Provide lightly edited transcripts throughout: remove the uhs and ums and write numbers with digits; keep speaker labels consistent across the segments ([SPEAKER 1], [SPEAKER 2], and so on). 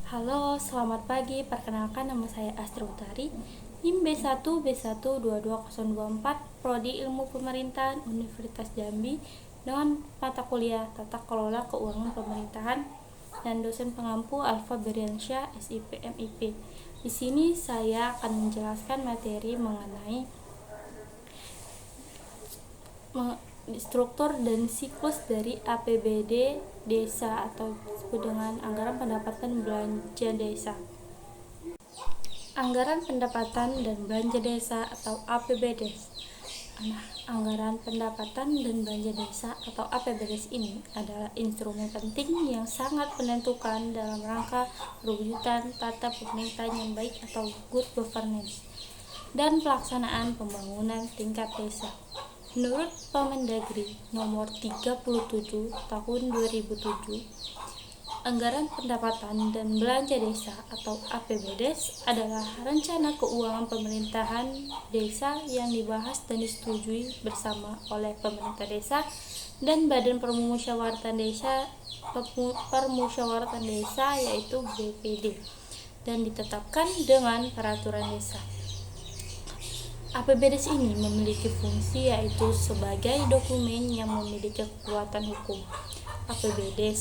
[SPEAKER 1] Halo, selamat pagi. Perkenalkan, nama saya Astri Utari, NIM B1B1220024, Prodi Ilmu Pemerintahan Universitas Jambi, dengan mata kuliah Tata Kelola Keuangan Pemerintahan dan dosen pengampu Alfa Beriansyah, SIP MIP. Di sini saya akan menjelaskan materi mengenai struktur dan siklus dari APBD desa atau disebut dengan anggaran pendapatan belanja desa. Anggaran pendapatan dan belanja desa atau APBD. Anggaran pendapatan dan belanja desa atau APBD ini adalah instrumen penting yang sangat menentukan dalam rangka perwujudan tata pemerintahan yang baik atau good governance dan pelaksanaan pembangunan tingkat desa. Menurut Permendagri nomor 37 tahun 2007, anggaran pendapatan dan belanja desa atau APBD adalah rencana keuangan pemerintahan desa yang dibahas dan disetujui bersama oleh pemerintah desa dan Badan Permusyawaratan Desa yaitu BPD dan ditetapkan dengan peraturan desa. APBD ini memiliki fungsi yaitu sebagai dokumen yang memiliki kekuatan hukum. APBD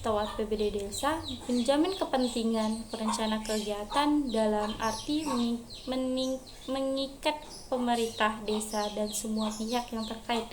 [SPEAKER 1] atau APBD desa menjamin kepentingan perencana kegiatan dalam arti mengikat pemerintah desa dan semua pihak yang terkait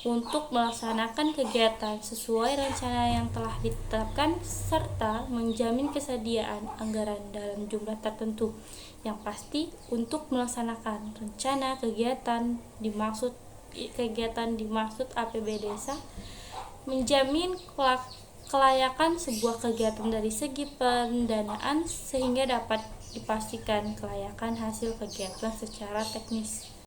[SPEAKER 1] untuk melaksanakan kegiatan sesuai rencana yang telah ditetapkan serta menjamin kesediaan anggaran dalam jumlah tertentu yang pasti untuk melaksanakan rencana kegiatan dimaksud APBD desa, menjamin kelayakan sebuah kegiatan dari segi pendanaan sehingga dapat dipastikan kelayakan hasil kegiatan secara teknis.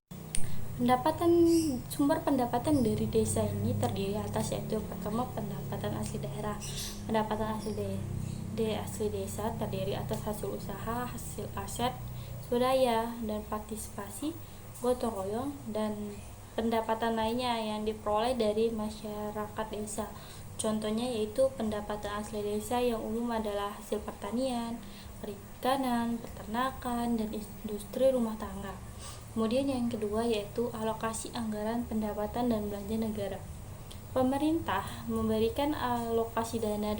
[SPEAKER 1] Sumber pendapatan dari desa ini terdiri atas yaitu pertama pendapatan asli daerah. Pendapatan asli desa terdiri atas hasil usaha, hasil aset, swadaya dan partisipasi, gotong royong dan pendapatan lainnya yang diperoleh dari masyarakat desa. Contohnya yaitu pendapatan asli desa yang umum adalah hasil pertanian, perikanan, peternakan, dan industri rumah tangga. Kemudian yang kedua yaitu alokasi anggaran pendapatan dan belanja negara. Pemerintah memberikan alokasi dana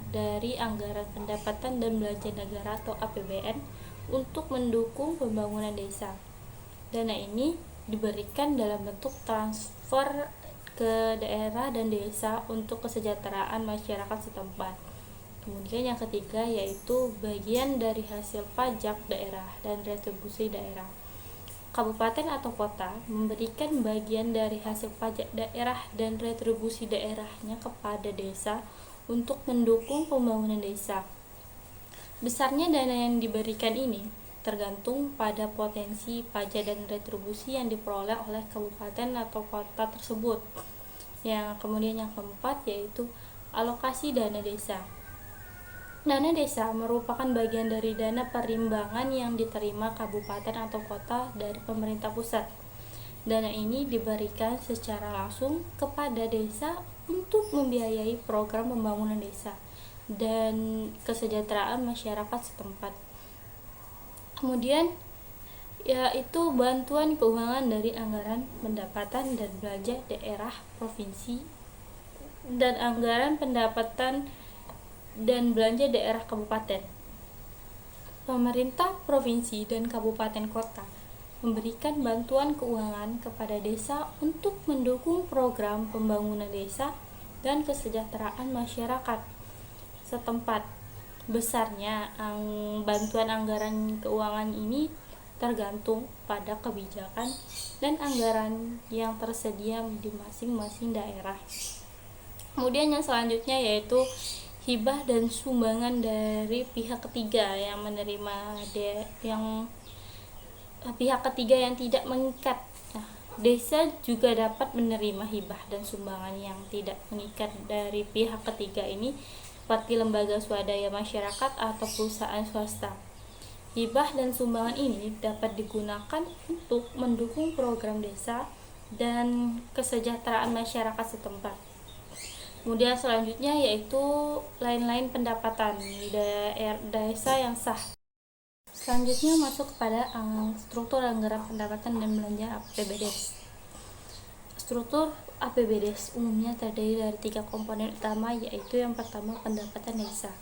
[SPEAKER 1] dari anggaran pendapatan dan belanja negara atau APBN untuk mendukung pembangunan desa. Dana ini diberikan dalam bentuk transfer ke daerah dan desa untuk kesejahteraan masyarakat setempat. Kemudian yang ketiga yaitu bagian dari hasil pajak daerah dan retribusi daerah. Kabupaten atau kota memberikan bagian dari hasil pajak daerah dan retribusi daerahnya kepada desa untuk mendukung pembangunan desa. Besarnya dana yang diberikan ini tergantung pada potensi pajak dan retribusi yang diperoleh oleh kabupaten atau kota tersebut. Yang kemudian yang keempat yaitu alokasi dana desa. Dana desa merupakan bagian dari dana perimbangan yang diterima kabupaten atau kota dari pemerintah pusat. Dana ini diberikan secara langsung kepada desa untuk membiayai program pembangunan desa dan kesejahteraan masyarakat setempat. Kemudian yaitu bantuan keuangan dari anggaran pendapatan dan belanja daerah provinsi dan anggaran pendapatan dan belanja daerah kabupaten. Pemerintah provinsi dan kabupaten kota memberikan bantuan keuangan kepada desa untuk mendukung program pembangunan desa dan kesejahteraan masyarakat setempat. Besarnya bantuan anggaran keuangan ini tergantung pada kebijakan dan anggaran yang tersedia di masing-masing daerah. Kemudian yang selanjutnya yaitu hibah dan sumbangan dari pihak ketiga yang menerima pihak ketiga yang tidak mengikat. Desa juga dapat menerima hibah dan sumbangan yang tidak mengikat dari pihak ketiga ini seperti lembaga swadaya masyarakat atau perusahaan swasta. Hibah dan sumbangan ini dapat digunakan untuk mendukung program desa dan kesejahteraan masyarakat setempat. Kemudian selanjutnya yaitu lain-lain pendapatan desa yang sah. Selanjutnya masuk kepada struktur anggaran pendapatan dan belanja APBDes. Struktur APBDes umumnya terdiri dari 3 komponen utama, yaitu yang pertama pendapatan desa.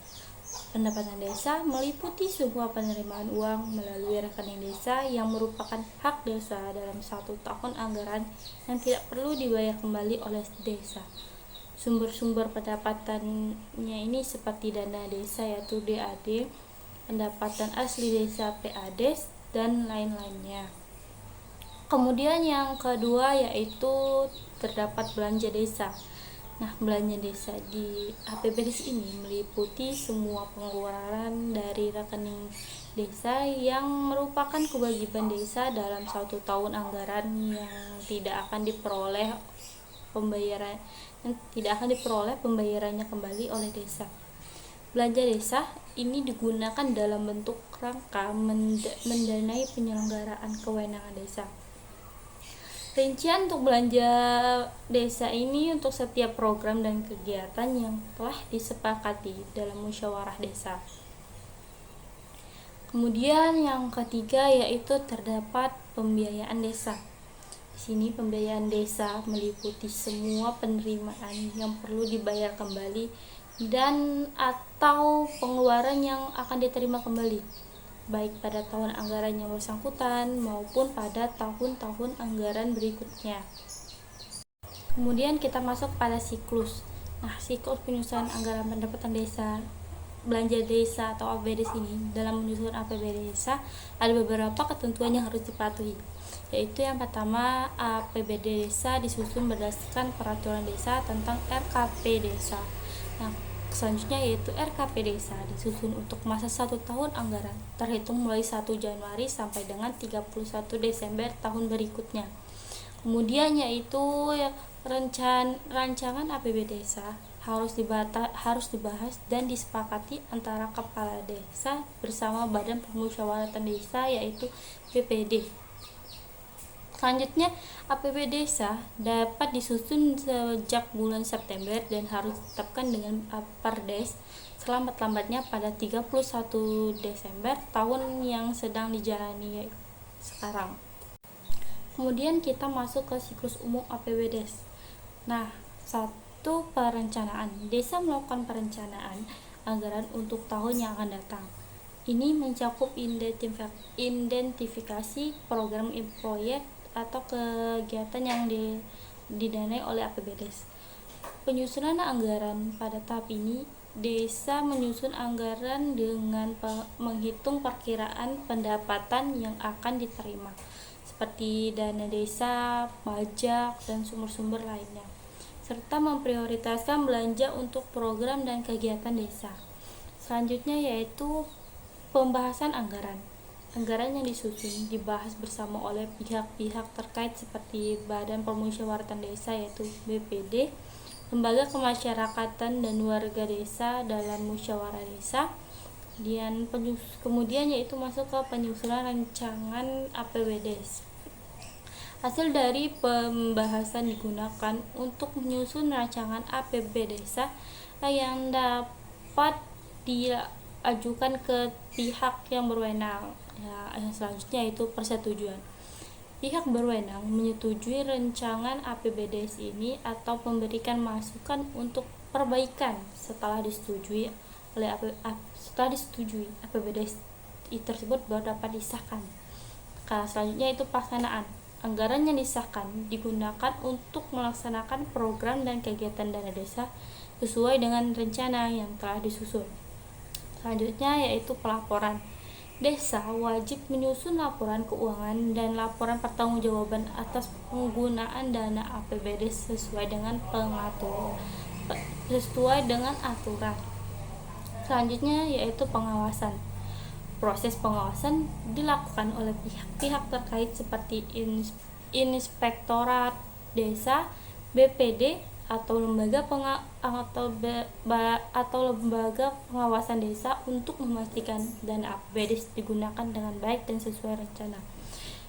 [SPEAKER 1] Pendapatan desa meliputi semua penerimaan uang melalui rekening desa yang merupakan hak desa dalam 1 tahun anggaran yang tidak perlu dibayar kembali oleh desa. Sumber-sumber pendapatannya ini seperti dana desa yaitu DAD, pendapatan asli desa PADes, dan lain-lainnya. Kemudian yang kedua yaitu terdapat belanja desa. Nah, belanja desa di APBDes ini meliputi semua pengeluaran dari rekening desa yang merupakan kewajiban desa dalam 1 tahun anggaran yang tidak akan diperoleh pembayarannya kembali oleh desa. Belanja desa ini digunakan dalam bentuk rangka mendanai penyelenggaraan kewenangan desa. Rincian untuk belanja desa ini untuk setiap program dan kegiatan yang telah disepakati dalam musyawarah desa. Kemudian yang ketiga yaitu terdapat pembiayaan desa. Di sini pembiayaan desa meliputi semua penerimaan yang perlu dibayar kembali dan atau pengeluaran yang akan diterima kembali, baik pada tahun anggaran yang bersangkutan maupun pada tahun-tahun anggaran berikutnya. Kemudian kita masuk pada siklus. Nah, siklus penyusunan anggaran pendapatan desa, belanja desa atau APBDes ini, dalam menyusun APBD desa ada beberapa ketentuan yang harus dipatuhi, yaitu yang pertama, APBD desa disusun berdasarkan peraturan desa tentang RKP desa. Nah, selanjutnya yaitu RKP desa disusun untuk masa 1 tahun anggaran terhitung mulai 1 Januari sampai dengan 31 Desember tahun berikutnya. Kemudian yaitu rancangan APBD desa harus dibahas dan disepakati antara kepala desa bersama Badan Permusyawaratan Desa yaitu BPD. Selanjutnya, APBD desa dapat disusun sejak bulan September dan harus ditetapkan dengan Perdes selambat-lambatnya pada 31 Desember tahun yang sedang dijalani sekarang. Kemudian kita masuk ke siklus umum APBDes. Nah, 1. Perencanaan. Desa melakukan perencanaan anggaran untuk tahun yang akan datang. Ini mencakup identifikasi program proyek atau kegiatan yang didanai oleh APBDes. Penyusunan anggaran pada tahap ini, desa menyusun anggaran dengan menghitung perkiraan pendapatan yang akan diterima, seperti dana desa, pajak, dan sumber-sumber lainnya, serta memprioritaskan belanja untuk program dan kegiatan desa. Selanjutnya yaitu pembahasan anggaran. Anggaran yang disusun dibahas bersama oleh pihak-pihak terkait seperti Badan Permusyawaratan Desa yaitu BPD, lembaga kemasyarakatan dan warga desa dalam musyawarah desa. Kemudian yaitu masuk ke penyusunan rancangan APBDes. Hasil dari pembahasan digunakan untuk menyusun rancangan APBD desa yang dapat diajukan ke pihak yang berwenang. Selanjutnya itu persetujuan. Pihak berwenang menyetujui rancangan APBDes ini atau memberikan masukan untuk perbaikan setelah disetujui APBDes tersebut baru dapat disahkan. Selanjutnya itu pelaksanaan. Anggaran yang disahkan digunakan untuk melaksanakan program dan kegiatan dana desa sesuai dengan rencana yang telah disusun. Selanjutnya yaitu pelaporan. Desa wajib menyusun laporan keuangan dan laporan pertanggungjawaban atas penggunaan dana APBD sesuai dengan aturan. Selanjutnya yaitu pengawasan. Proses pengawasan dilakukan oleh pihak-pihak terkait seperti Inspektorat Desa, BPD, atau lembaga pengawasan desa untuk memastikan dana APBD digunakan dengan baik dan sesuai rencana.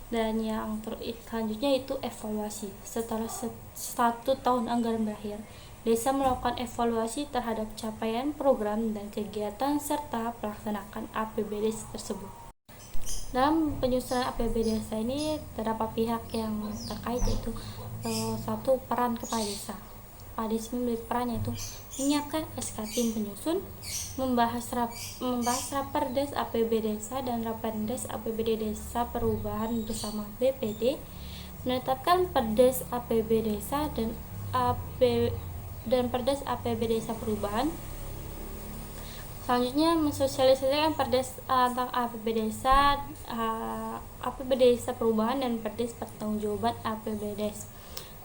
[SPEAKER 1] Dan yang selanjutnya itu evaluasi. Setelah 1 tahun anggaran berakhir, desa melakukan evaluasi terhadap capaian program dan kegiatan serta pelaksanakan APBD tersebut. Dalam penyusunan APBD desa ini terdapat pihak yang terkait, yaitu satu, peran kepala desa. Kepala desa memiliki peran yaitu menyiapkan SK tim penyusun, membahas raperdes APBD desa dan raperdes APBD desa perubahan bersama BPD, menetapkan perdes APBD desa dan perdes APBD desa perubahan. Selanjutnya mensosialisasikan perdes tentang APBD desa, APBD desa perubahan dan perdes pertanggungjawaban APBD desa.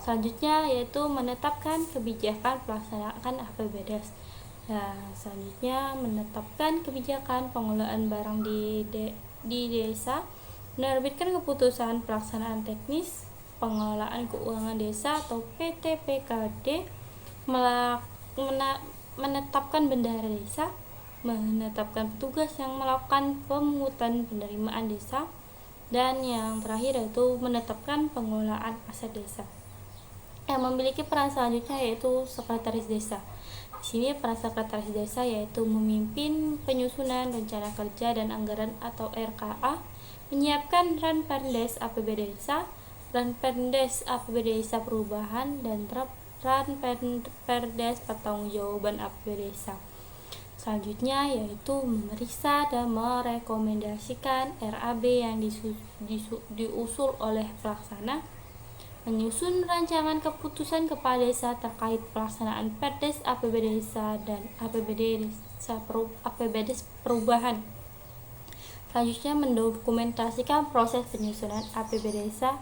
[SPEAKER 1] Selanjutnya yaitu menetapkan kebijakan pelaksanaan APBD desa. Selanjutnya menetapkan kebijakan pengelolaan barang di desa, menerbitkan keputusan pelaksanaan teknis pengelolaan keuangan desa atau PTPKD, menetapkan bendahara desa, menetapkan petugas yang melakukan pemungutan penerimaan desa, dan yang terakhir yaitu menetapkan pengelolaan aset desa. Yang memiliki peran selanjutnya yaitu sekretaris desa. Di sini peran sekretaris desa yaitu memimpin penyusunan rencana kerja dan anggaran atau RKA, menyiapkan ranperdes APBD desa, ranperdes APBD desa perubahan, dan ranperdes pertanggungjawaban APBD desa. Selanjutnya yaitu memeriksa dan merekomendasikan RAB yang diusul oleh pelaksana, menyusun rancangan keputusan kepala desa terkait pelaksanaan perdes APBD desa dan APBD perubahan. Selanjutnya mendokumentasikan proses penyusunan APBD desa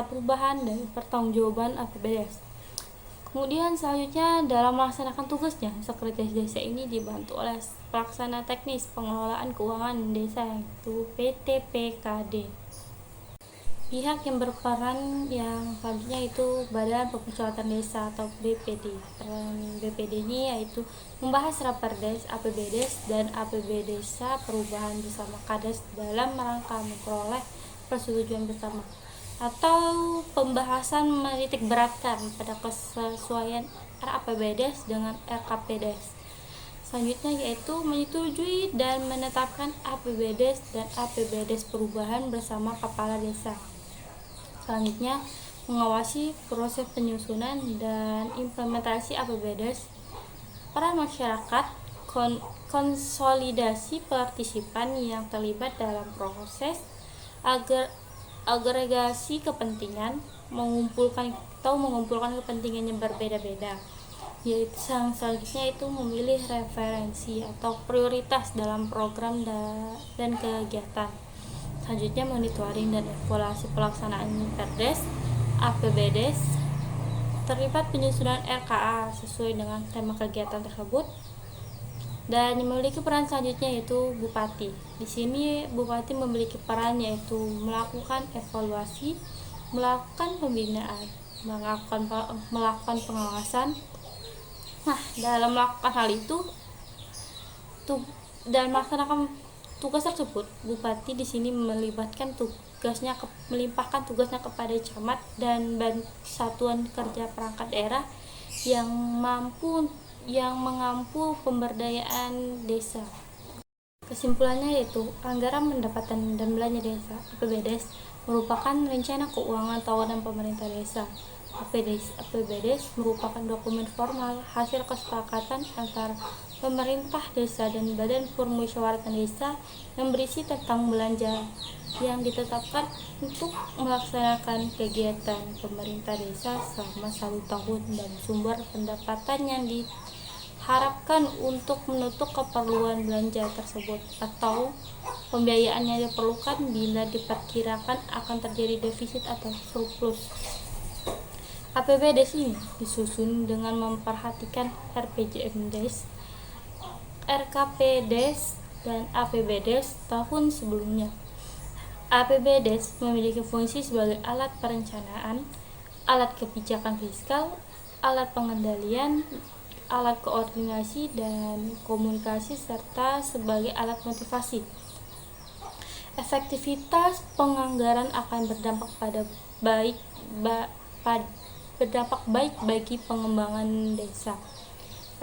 [SPEAKER 1] perubahan dan pertanggungjawaban APBD desa. Kemudian selanjutnya dalam melaksanakan tugasnya, sekretaris desa ini dibantu oleh pelaksana teknis pengelolaan keuangan desa yaitu PTPKD. Pihak yang berperan yang selanjutnya itu Badan Pemusyawaratan Desa atau BPD. Peran BPD ini yaitu membahas raperdes APBD dan APBD desa perubahan bersama Kades dalam rangka memperoleh persetujuan bersama, atau pembahasan menitik beratkan pada kesesuaian RAPBDes dengan RKPDes. Selanjutnya yaitu menyetujui dan menetapkan APBDes dan APBDes perubahan bersama kepala desa. Selanjutnya mengawasi proses penyusunan dan implementasi APBDes. Peran masyarakat, konsolidasi partisipan yang terlibat dalam proses agregasi kepentingan, mengumpulkan kepentingan yang berbeda-beda, yaitu selanjutnya itu memilih referensi atau prioritas dalam program dan kegiatan. Selanjutnya monitoring dan evaluasi pelaksanaan perdes APBDes, terlibat penyusunan RKA sesuai dengan tema kegiatan tersebut. Dan yang memiliki peran selanjutnya yaitu Bupati. Di sini Bupati memiliki peran yaitu melakukan evaluasi, melakukan pembinaan, melakukan pengawasan. Nah, dalam melakukan hal itu dan melaksanakan tugas tersebut, Bupati di sini melimpahkan tugasnya kepada camat dan satuan kerja perangkat daerah yang mengampu pemberdayaan desa. Kesimpulannya yaitu anggaran pendapatan dan belanja desa APBDes merupakan rencana keuangan tahunan pemerintah desa. APBDes merupakan dokumen formal hasil kesepakatan antara pemerintah desa dan Badan Permusyawaratan Desa yang berisi tentang belanja yang ditetapkan untuk melaksanakan kegiatan pemerintah desa selama 1 tahun dan sumber pendapatan yang diharapkan untuk menutup keperluan belanja tersebut atau pembiayaan yang diperlukan bila diperkirakan akan terjadi defisit atau surplus. APBDes ini disusun dengan memperhatikan RPJMDes, RKPDes, dan APBDes tahun sebelumnya. APBDes memiliki fungsi sebagai alat perencanaan, alat kebijakan fiskal, alat pengendalian, alat koordinasi dan komunikasi, serta sebagai alat motivasi. Efektivitas penganggaran akan berdampak pada berdampak baik bagi pengembangan desa.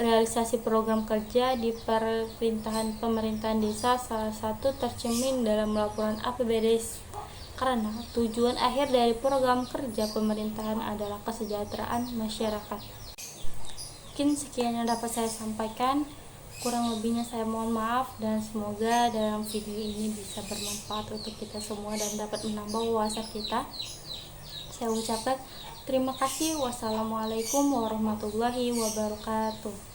[SPEAKER 1] Realisasi program kerja di pemerintahan desa salah satu tercermin dalam laporan APBD karena tujuan akhir dari program kerja pemerintahan adalah kesejahteraan masyarakat. Mungkin sekian yang dapat saya sampaikan. Kurang lebihnya saya mohon maaf, dan semoga dalam video ini bisa bermanfaat untuk kita semua dan dapat menambah wawasan kita. Saya ucapkan terima kasih. Wassalamualaikum warahmatullahi wabarakatuh.